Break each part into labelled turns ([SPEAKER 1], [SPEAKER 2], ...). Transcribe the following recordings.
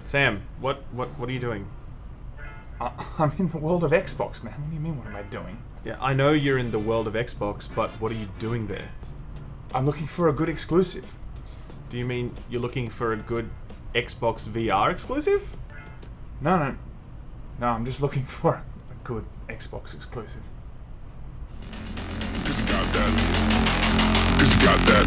[SPEAKER 1] Sam, what are you doing?
[SPEAKER 2] I'm in the world of Xbox, man. What do you mean, what am I doing?
[SPEAKER 1] Yeah, I know you're in the world of Xbox, but what are you doing there?
[SPEAKER 2] I'm looking for a good exclusive.
[SPEAKER 1] Do you mean you're looking for a good Xbox VR exclusive?
[SPEAKER 2] No, I'm just looking for a good Xbox exclusive.
[SPEAKER 3] Cause you got that. Cause you got that.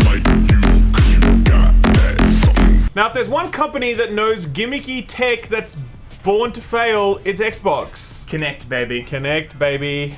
[SPEAKER 3] Like you, cause you got that. Something.
[SPEAKER 1] Now, if there's one company that knows gimmicky tech that's born to fail, it's Xbox.
[SPEAKER 2] Connect, baby.
[SPEAKER 1] Connect, baby.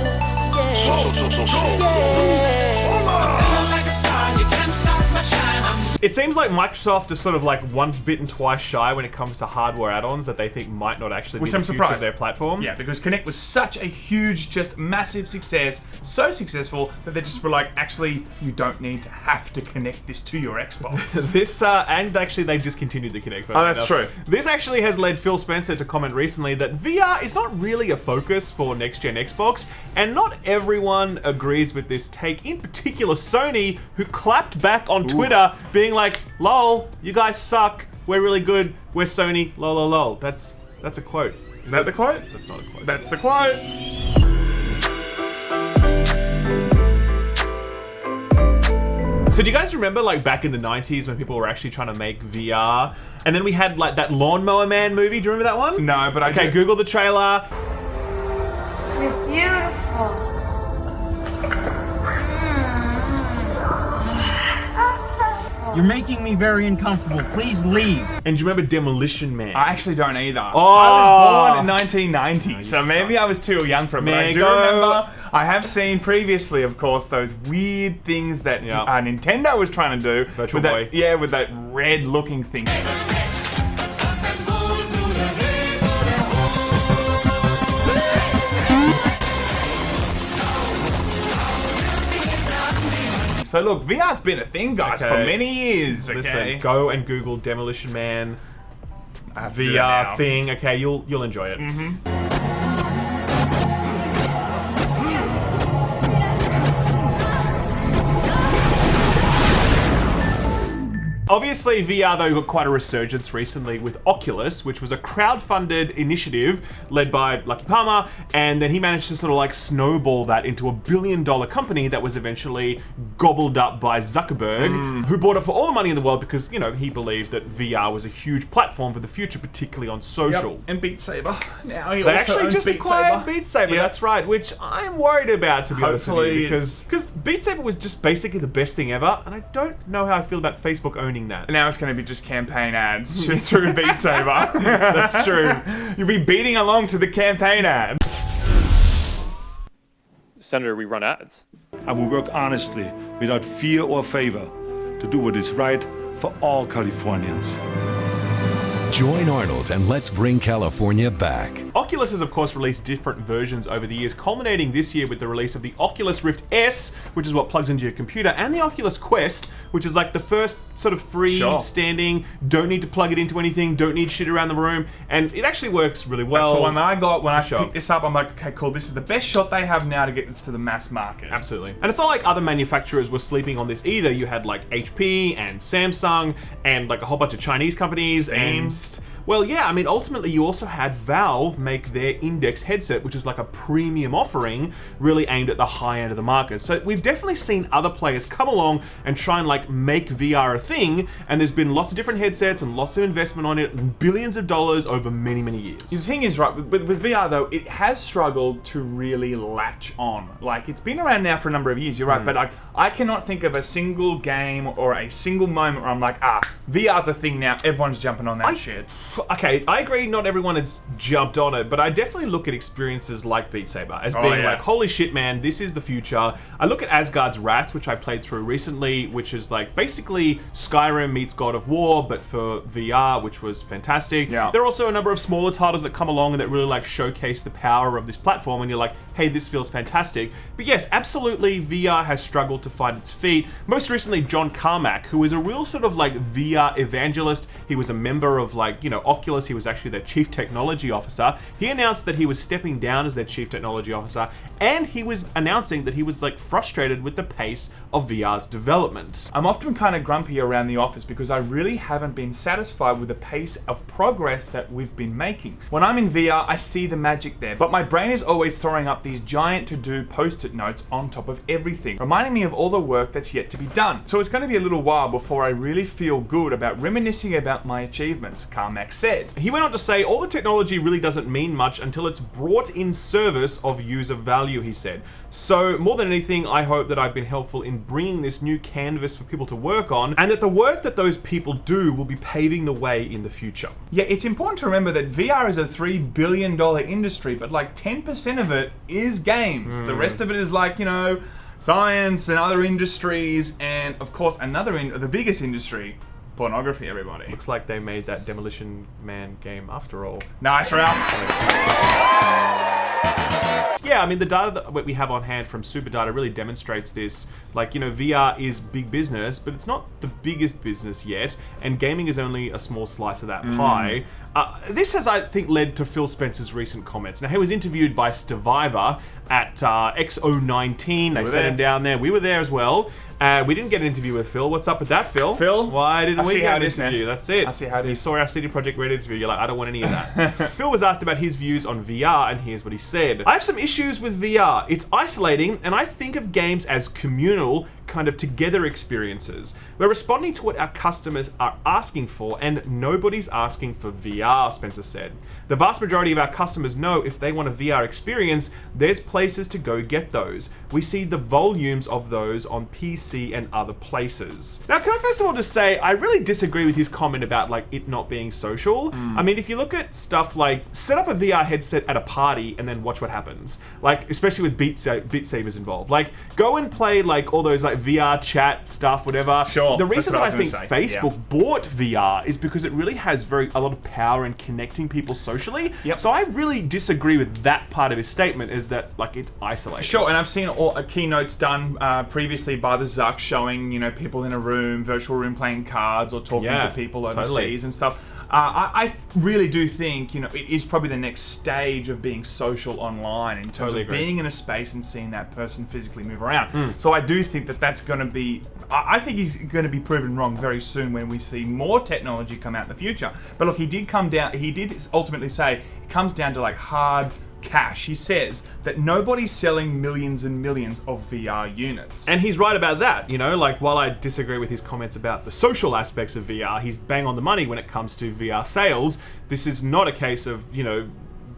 [SPEAKER 1] It seems like Microsoft is sort of like once bitten, twice shy when it comes to hardware add-ons that they think might not actually be the future of their platform.
[SPEAKER 2] Yeah, because Connect was such a huge, just massive success, so successful that they just were like, actually, you don't need to have to connect this to your Xbox.
[SPEAKER 1] And actually they've discontinued the Kinect.
[SPEAKER 2] Oh, that's true.
[SPEAKER 1] This actually has led Phil Spencer to comment recently that VR is not really a focus for next-gen Xbox, and not everyone agrees with this take. In particular, Sony, who clapped back on Twitter, being like, lol, you guys suck, we're really good, we're Sony, lol lol lol. That's a quote.
[SPEAKER 2] Is that the quote?
[SPEAKER 1] That's not a quote.
[SPEAKER 2] That's the quote.
[SPEAKER 1] So do you guys remember like back in the 90s when people were actually trying to make VR? And then we had like that Lawnmower Man movie, do you remember that one?
[SPEAKER 2] No, but
[SPEAKER 1] okay, Google the trailer.
[SPEAKER 4] You're beautiful.
[SPEAKER 5] You're making me very uncomfortable. Please leave.
[SPEAKER 1] And do you remember Demolition Man?
[SPEAKER 2] I actually don't either.
[SPEAKER 1] Oh.
[SPEAKER 2] I was born in 1990, so
[SPEAKER 1] suck.
[SPEAKER 2] maybe I was too young for it. But I do remember, I have seen previously, of course, those weird things that Nintendo was trying to do.
[SPEAKER 1] Virtual
[SPEAKER 2] with
[SPEAKER 1] Boy.
[SPEAKER 2] That, yeah, with that red-looking thing. So look, VR's been a thing, guys, for many years. Okay?
[SPEAKER 1] Listen, go and Google Demolition Man
[SPEAKER 2] I have to do it now.
[SPEAKER 1] VR thing. Okay, you'll enjoy it. Obviously, VR, though, got quite a resurgence recently with Oculus, which was a crowd-funded initiative led by Lucky Palmer, and then he managed to sort of like snowball that into a billion-dollar company that was eventually gobbled up by Zuckerberg, who bought it for all the money in the world because, you know, he believed that VR was a huge platform for the future, particularly on social.
[SPEAKER 2] Yep. And Beat Saber. Now he
[SPEAKER 1] They
[SPEAKER 2] also
[SPEAKER 1] actually
[SPEAKER 2] owns
[SPEAKER 1] just
[SPEAKER 2] Beat
[SPEAKER 1] acquired
[SPEAKER 2] Saber.
[SPEAKER 1] Beat Saber,
[SPEAKER 2] Yep.
[SPEAKER 1] that's right, which I'm worried about, to be honest with
[SPEAKER 2] Hopefully
[SPEAKER 1] you, because Beat Saber was just basically the best thing ever, and I don't know how I feel about Facebook owning that.
[SPEAKER 2] Now it's going to be just campaign ads through Beat Saber.
[SPEAKER 1] That's true.
[SPEAKER 2] You'll be beating along to the campaign ads.
[SPEAKER 6] Senator, we run ads.
[SPEAKER 7] I will work honestly, without fear or favor, to do what is right for all Californians.
[SPEAKER 8] Join Arnold and let's bring California back.
[SPEAKER 1] Oculus has of course released different versions over the years, culminating this year with the release of the Oculus Rift S, which is what plugs into your computer, and the Oculus Quest, which is like the first sort of free-standing, don't need to plug it into anything, don't need shit around the room, and it actually works really well.
[SPEAKER 2] That's the one that I got when I picked this up. I'm like, okay, cool, this is the best shot they have now to get this to the mass market.
[SPEAKER 1] Absolutely. And it's not like other manufacturers were sleeping on this either. You had like HP and Samsung and like a whole bunch of Chinese companies and... Well, yeah, I mean, ultimately you also had Valve make their Index headset, which is like a premium offering, really aimed at the high end of the market. So we've definitely seen other players come along and try and like make VR a thing, and there's been lots of different headsets and lots of investment on it, and billions of dollars over many, many years.
[SPEAKER 2] The thing is, right, with VR though, it has struggled to really latch on. Like, it's been around now for a number of years, you're right, but I cannot think of a single game or a single moment where I'm like, VR's a thing now, everyone's jumping on that shit.
[SPEAKER 1] Okay, I agree not everyone has jumped on it, but I definitely look at experiences like Beat Saber as being like, holy shit, man, this is the future. I look at Asgard's Wrath, which I played through recently, which is like basically Skyrim meets God of War, but for VR, which was fantastic.
[SPEAKER 2] Yeah.
[SPEAKER 1] There are also a number of smaller titles that come along and that really like showcase the power of this platform, and you're like, hey, this feels fantastic. But yes, absolutely, VR has struggled to find its feet. Most recently, John Carmack, who is a real sort of like VR evangelist. He was a member of like, Oculus. He was actually their chief technology officer. He announced that he was stepping down as their chief technology officer, and he was announcing that he was like frustrated with the pace of VR's development.
[SPEAKER 2] I'm often kind of grumpy around the office because I really haven't been satisfied with the pace of progress that we've been making. When I'm in VR, I see the magic there, but my brain is always throwing up these giant to-do post-it notes on top of everything, reminding me of all the work that's yet to be done. So it's going to be a little while before I really feel good about reminiscing about my achievements, Carmack said.
[SPEAKER 1] He went on to say, all the technology really doesn't mean much until it's brought in service of user value, he said. So more than anything, I hope that I've been helpful in bringing this new canvas for people to work on, and that the work that those people do will be paving the way in the future.
[SPEAKER 2] Yeah, it's important to remember that VR is a $3 billion industry, but like 10% of it is games. The rest of it is like, science and other industries, and of course the biggest industry, pornography, everybody.
[SPEAKER 1] Looks like they made that Demolition Man game after all.
[SPEAKER 2] Nice, Ralph.
[SPEAKER 1] Yeah, I mean, the data that we have on hand from SuperData really demonstrates this. Like, VR is big business, but it's not the biggest business yet, and gaming is only a small slice of that pie. This has, I think, led to Phil Spencer's recent comments. Now, he was interviewed by Stevivor at X019. They sent him down there. We were there as well. We didn't get an interview with Phil. What's up with that, Phil?
[SPEAKER 2] Phil?
[SPEAKER 1] Why didn't we get an interview?
[SPEAKER 2] Man.
[SPEAKER 1] That's it.
[SPEAKER 2] I see how it is.
[SPEAKER 1] You saw our CD Projekt Red interview. You're like, I don't want any of that. Phil was asked about his views on VR, and here's what he said. I have some issues with VR. It's isolating, and I think of games as communal, kind of together experiences. We're responding to what our customers are asking for, and nobody's asking for VR, Spencer said. The vast majority of our customers know if they want a VR experience, there's places to go get those. We see the volumes of those on PC and other places. Now, can I first of all just say, I really disagree with his comment about like it not being social. I mean, if you look at stuff like set up a VR headset at a party and then watch what happens. Like, especially with Beat Sabers involved. Like, go and play like all those like VR chat stuff, whatever.
[SPEAKER 2] Sure.
[SPEAKER 1] The reason that I think
[SPEAKER 2] say.
[SPEAKER 1] Facebook bought VR is because it really has a lot of power in connecting people socially.
[SPEAKER 2] Yep.
[SPEAKER 1] So I really disagree with that part of his statement, is that like it's isolated.
[SPEAKER 2] Sure, and I've seen keynotes done previously by the Zuck showing, people in a room, virtual room playing cards or talking to people overseas and stuff. I really do think, it is probably the next stage of being social online in terms of being in a space and seeing that person physically move around. So I do think that that's going to be, I think he's going to be proven wrong very soon when we see more technology come out in the future. But look, he did ultimately say it comes down to like hard cash. He says that nobody's selling millions and millions of VR units.
[SPEAKER 1] And he's right about that, like while I disagree with his comments about the social aspects of VR, he's bang on the money when it comes to VR sales. This is not a case of,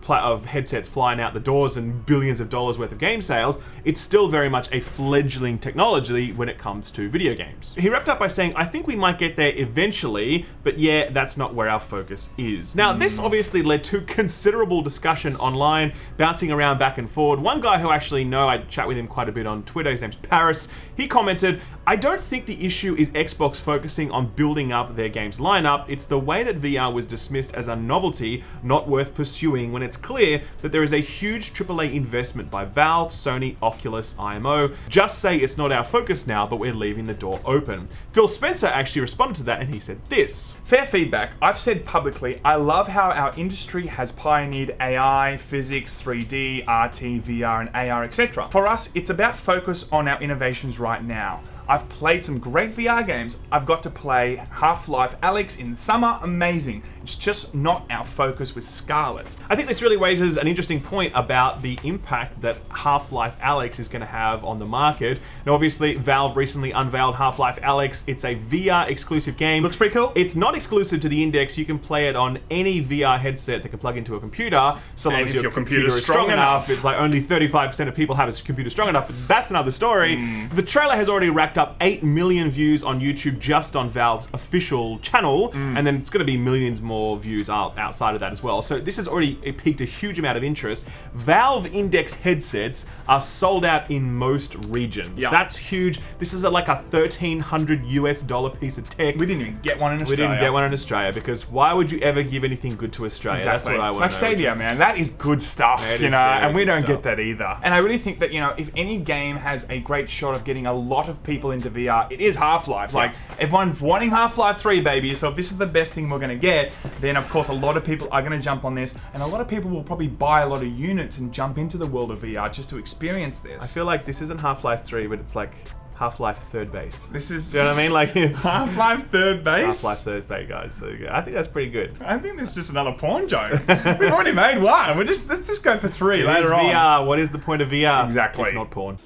[SPEAKER 1] of headsets flying out the doors and billions of dollars worth of game sales. It's still very much a fledgling technology when it comes to video games. He wrapped up by saying, I think we might get there eventually, but yeah, that's not where our focus is. Now, this obviously led to considerable discussion online, bouncing around back and forward. One guy who I chat with him quite a bit on Twitter, his name's Paris, he commented, I don't think the issue is Xbox focusing on building up their games lineup. It's the way that VR was dismissed as a novelty, not worth pursuing, when it's clear that there is a huge AAA investment by Valve, Sony, Oculus, IMO. Just say it's not our focus now, but we're leaving the door open. Phil Spencer actually responded to that, and he said this.
[SPEAKER 2] Fair feedback. I've said publicly, I love how our industry has pioneered AI, physics, 3D, RT, VR, and AR, etc. For us, it's about focus on our innovations right now. I've played some great VR games. I've got to play Half-Life Alyx in the summer. Amazing. It's just not our focus with Scarlet.
[SPEAKER 1] I think this really raises an interesting point about the impact that Half-Life Alyx is going to have on the market. Now, obviously, Valve recently unveiled Half-Life Alyx. It's a VR exclusive game.
[SPEAKER 2] Looks pretty cool.
[SPEAKER 1] It's not exclusive to the Index. You can play it on any VR headset that can plug into a computer, so long as your computer is strong enough. It's like only 35% of people have a computer strong enough, but that's another story. The trailer has already racked racked up 8 million views on YouTube just on Valve's official channel, and then it's going to be millions more views outside of that as well. So this has already piqued a huge amount of interest. Valve Index headsets are sold out in most regions.
[SPEAKER 2] Yeah.
[SPEAKER 1] That's huge. This is like a $1,300 piece of tech.
[SPEAKER 2] We didn't even get one in Australia.
[SPEAKER 1] We didn't get one in Australia because why would you ever give anything good to Australia?
[SPEAKER 2] Exactly.
[SPEAKER 1] That's what I want to know.
[SPEAKER 2] Like Stadia, man, that is good stuff,
[SPEAKER 1] It is
[SPEAKER 2] and we
[SPEAKER 1] very
[SPEAKER 2] don't
[SPEAKER 1] good
[SPEAKER 2] get
[SPEAKER 1] stuff.
[SPEAKER 2] that either. And I really think that, if any game has a great shot of getting a lot of people into VR, it is Half-Life.
[SPEAKER 1] Yeah.
[SPEAKER 2] Like, everyone's wanting Half-Life 3, baby, so if this is the best thing we're going to get, then of course a lot of people are going to jump on this, and a lot of people will probably buy a lot of units and jump into the world of VR just to experience this.
[SPEAKER 1] I feel like this isn't Half-Life 3, but it's like Half-Life Third Base.
[SPEAKER 2] This is...
[SPEAKER 1] Do you know what I mean? Like, it's
[SPEAKER 2] Half-Life Third Base?
[SPEAKER 1] Half-Life Third Base, guys. So I think that's pretty good.
[SPEAKER 2] I think this is just another porn joke. We've already made one. Let's just go for 3
[SPEAKER 1] It is
[SPEAKER 2] later on.
[SPEAKER 1] VR. What is the point of VR?
[SPEAKER 2] Exactly.
[SPEAKER 1] If not porn.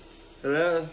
[SPEAKER 5] Hello?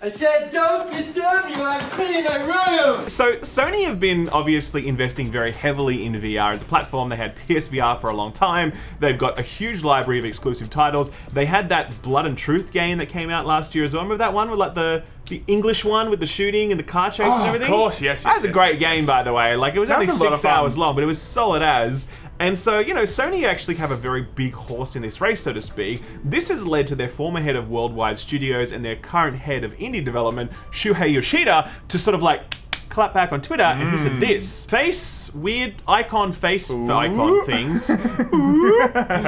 [SPEAKER 5] I said don't disturb you, I'm cleaning my room!
[SPEAKER 1] So Sony have been obviously investing very heavily in VR as a platform. They had PSVR for a long time. They've got a huge library of exclusive titles. They had that Blood and Truth game that came out last year as well. Remember that one with like the English one with the shooting and the car chase and everything?
[SPEAKER 2] Of course, yes.
[SPEAKER 1] That was a great game, by the way. Like, it was
[SPEAKER 2] That
[SPEAKER 1] only
[SPEAKER 2] was a lot of
[SPEAKER 1] 6
[SPEAKER 2] fun.
[SPEAKER 1] hours long, but it was solid as. And so, Sony actually have a very big horse in this race, so to speak. This has led to their former head of worldwide studios and their current head of indie development, Shuhei Yoshida, to sort of like clap back on Twitter, and he said this. Weird icon face for icon things.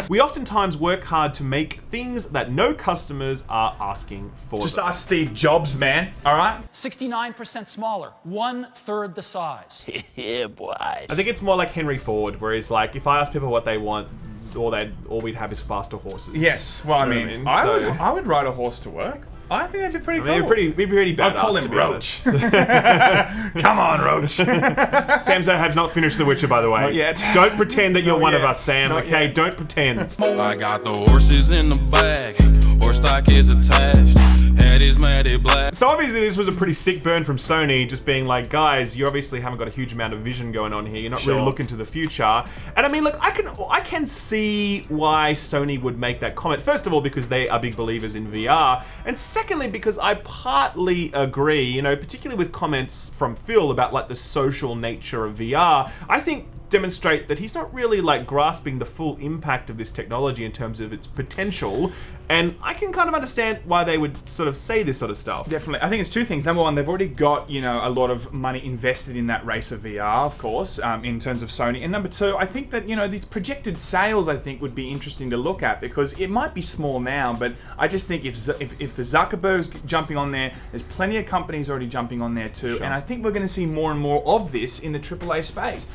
[SPEAKER 1] We oftentimes work hard to make things that no customers are asking for.
[SPEAKER 2] Just ask Steve Jobs, man. All right?
[SPEAKER 9] 69% smaller, 1/3 the size.
[SPEAKER 5] Yeah, boy.
[SPEAKER 1] I think it's more like Henry Ford, where he's like, if I ask people what they want, all we'd have is faster horses.
[SPEAKER 2] Yes. Well, I
[SPEAKER 1] You know
[SPEAKER 2] mean,
[SPEAKER 1] what I mean?
[SPEAKER 2] I would ride a horse to work. I think that'd be pretty
[SPEAKER 1] I
[SPEAKER 2] cool.
[SPEAKER 1] mean, it'd be pretty badass.
[SPEAKER 2] I'd call him
[SPEAKER 1] to be
[SPEAKER 2] Roach.
[SPEAKER 1] honest.
[SPEAKER 2] Come on, Roach.
[SPEAKER 1] Samzo has not finished The Witcher, by the way.
[SPEAKER 2] Not yet.
[SPEAKER 1] Don't pretend that you're
[SPEAKER 2] Not
[SPEAKER 1] one of
[SPEAKER 2] yet.
[SPEAKER 1] us, Sam,
[SPEAKER 2] Not
[SPEAKER 1] okay?
[SPEAKER 2] yet.
[SPEAKER 1] Don't pretend.
[SPEAKER 10] I got the horses in the back, horse stock is attached, head is matted black.
[SPEAKER 1] So obviously this was a pretty sick burn from Sony, just being like, guys, you obviously haven't got a huge amount of vision going on here. You're not really looking to the future. And I mean, look, I can see why Sony would make that comment. First of all, because they are big believers in VR, and secondly, because I partly agree, particularly with comments from Phil about like the social nature of VR. I think demonstrate that he's not really like grasping the full impact of this technology in terms of its potential, and I can kind of understand why they would sort of say this sort of stuff.
[SPEAKER 2] Definitely. I think it's two things. Number one, they've already got, a lot of money invested in that race of VR, of course, in terms of Sony. And number two, I think that, these projected sales, I think, would be interesting to look at, because it might be small now, but I just think if the Zuckerberg's jumping on there, there's plenty of companies already jumping on there too, and I think we're going to see more and more of this in the AAA space.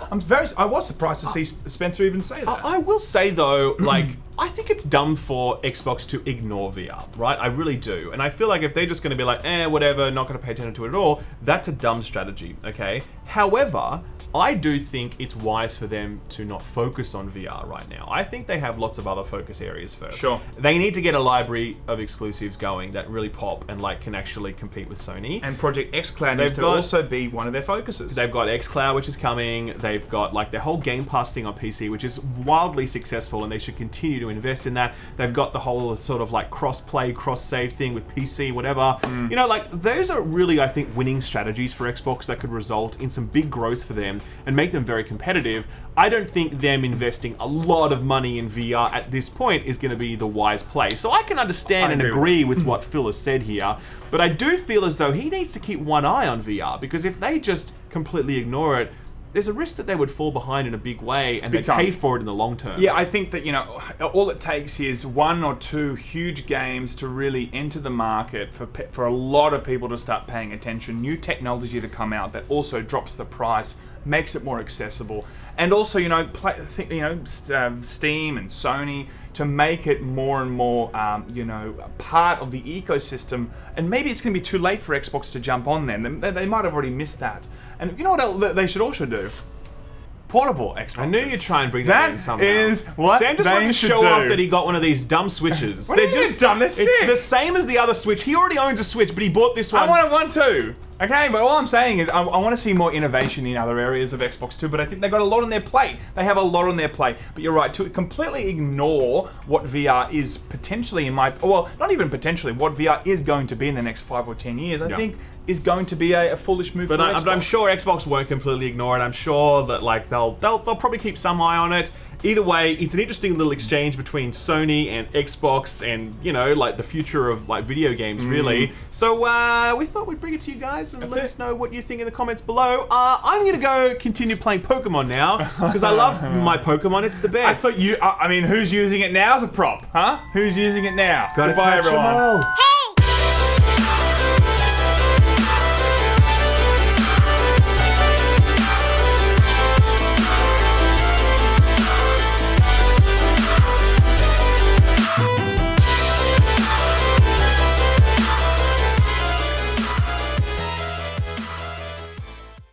[SPEAKER 2] I was surprised to see Spencer even say that.
[SPEAKER 1] I will say though, like, I think it's dumb for Xbox to ignore VR, right? I really do. And I feel like if they're just going to be like, whatever, not going to pay attention to it at all, that's a dumb strategy, okay? However, I do think it's wise for them to not focus on VR right now. I think they have lots of other focus areas first.
[SPEAKER 2] Sure.
[SPEAKER 1] They need to get a library of exclusives going that really pop and like can actually compete with Sony.
[SPEAKER 2] And Project xCloud needs to also be one of their focuses.
[SPEAKER 1] They've got xCloud, which is coming. They've got like their whole Game Pass thing on PC, which is wildly successful, and they should continue to invest in that. They've got the whole sort of like cross-play, cross-save thing with PC, whatever. Like those are really, I think, winning strategies for Xbox that could result in some big growth for them and make them very competitive. I don't think them investing a lot of money in VR at this point is going to be the wise play. So I can understand and agree with what Phil has said here, but I do feel as though he needs to keep one eye on VR, because if they just completely ignore it, there's a risk that they would fall behind in a big way and they pay for it in the long term.
[SPEAKER 2] Yeah, I think that, all it takes is one or two huge games to really enter the market for a lot of people to start paying attention, new technology to come out that also drops the price, makes it more accessible, and also, Steam and Sony to make it more and more, part of the ecosystem. And maybe it's going to be too late for Xbox to jump on then. They might have already missed that. And you know what else they should also do? Portable Xboxes.
[SPEAKER 1] I knew you'd try and bring that in somehow.
[SPEAKER 2] That is what
[SPEAKER 1] Sam just
[SPEAKER 2] they
[SPEAKER 1] wanted to
[SPEAKER 2] should
[SPEAKER 1] show
[SPEAKER 2] do.
[SPEAKER 1] off that he got one of these dumb Switches.
[SPEAKER 2] What do you mean it's dumb? They're sick.
[SPEAKER 1] It's the same as the other Switch. He already owns a Switch, but he bought this one.
[SPEAKER 2] I wanted one too. Okay, but all I'm saying is I want to see more innovation in other areas of Xbox too, but I think they've got a lot on their plate. They have a lot on their plate. But you're right, to completely ignore what VR is potentially well, not even potentially, what VR is going to be in the next 5 or 10 years, I think is going to be a foolish move for Xbox.
[SPEAKER 1] But I'm sure Xbox won't completely ignore it. I'm sure that like they'll probably keep some eye on it. Either way, it's an interesting little exchange between Sony and Xbox and, you know, like the future of like video games, really. So we thought we'd bring it to you guys and let us know what you think in the comments below. I'm going to go continue playing Pokemon now because I love my Pokemon. It's the best.
[SPEAKER 2] I thought I mean, who's using it now as a prop? Huh? Who's using it now?
[SPEAKER 1] Goodbye,
[SPEAKER 2] everyone.
[SPEAKER 4] Hey!